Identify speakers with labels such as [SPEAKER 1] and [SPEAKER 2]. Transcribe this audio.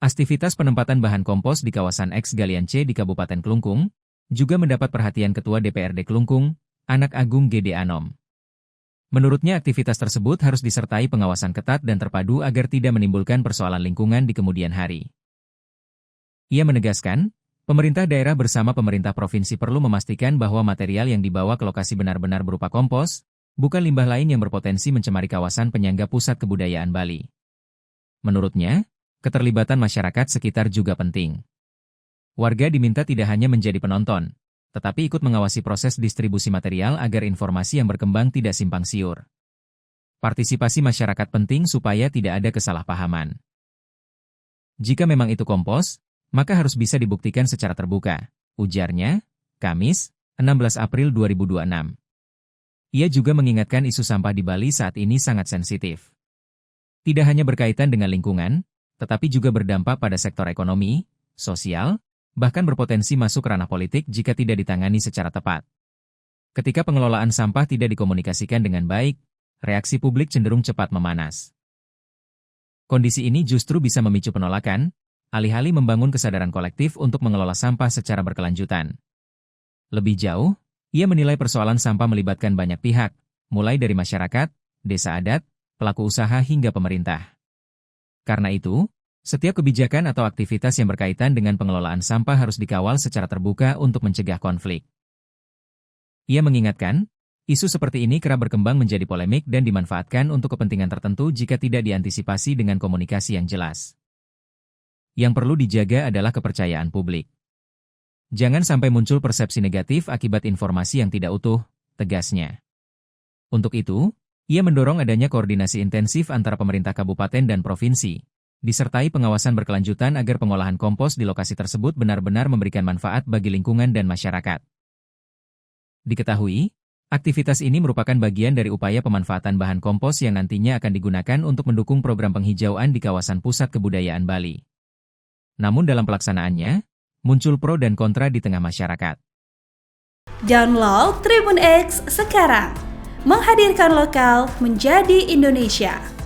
[SPEAKER 1] Aktivitas penempatan bahan kompos di kawasan X Galian C di Kabupaten Klungkung juga mendapat perhatian Ketua DPRD Klungkung, Anak Agung Gede Anom. Menurutnya aktivitas tersebut harus disertai pengawasan ketat dan terpadu agar tidak menimbulkan persoalan lingkungan di kemudian hari. Ia menegaskan, pemerintah daerah bersama pemerintah provinsi perlu memastikan bahwa material yang dibawa ke lokasi benar-benar berupa kompos, bukan limbah lain yang berpotensi mencemari kawasan penyangga pusat kebudayaan Bali. Menurutnya, keterlibatan masyarakat sekitar juga penting. Warga diminta tidak hanya menjadi penonton, tetapi ikut mengawasi proses distribusi material agar informasi yang berkembang tidak simpang siur. Partisipasi masyarakat penting supaya tidak ada kesalahpahaman. Jika memang itu kompos, maka harus bisa dibuktikan secara terbuka, ujarnya, Kamis, 16 April 2026. Ia juga mengingatkan isu sampah di Bali saat ini sangat sensitif. Tidak hanya berkaitan dengan lingkungan, tetapi juga berdampak pada sektor ekonomi, sosial, bahkan berpotensi masuk ranah politik jika tidak ditangani secara tepat. Ketika pengelolaan sampah tidak dikomunikasikan dengan baik, reaksi publik cenderung cepat memanas. Kondisi ini justru bisa memicu penolakan, alih-alih membangun kesadaran kolektif untuk mengelola sampah secara berkelanjutan. Lebih jauh, ia menilai persoalan sampah melibatkan banyak pihak, mulai dari masyarakat, desa adat, pelaku usaha hingga pemerintah. Karena itu, setiap kebijakan atau aktivitas yang berkaitan dengan pengelolaan sampah harus dikawal secara terbuka untuk mencegah konflik. Ia mengingatkan, isu seperti ini kerap berkembang menjadi polemik dan dimanfaatkan untuk kepentingan tertentu jika tidak diantisipasi dengan komunikasi yang jelas. Yang perlu dijaga adalah kepercayaan publik. Jangan sampai muncul persepsi negatif akibat informasi yang tidak utuh, tegasnya. Untuk itu, ia mendorong adanya koordinasi intensif antara pemerintah kabupaten dan provinsi, disertai pengawasan berkelanjutan agar pengolahan kompos di lokasi tersebut benar-benar memberikan manfaat bagi lingkungan dan masyarakat. Diketahui, aktivitas ini merupakan bagian dari upaya pemanfaatan bahan kompos yang nantinya akan digunakan untuk mendukung program penghijauan di kawasan pusat kebudayaan Bali. Namun dalam pelaksanaannya, muncul pro dan kontra di tengah masyarakat.
[SPEAKER 2] Download Tribun X sekarang, menghadirkan lokal menjadi Indonesia.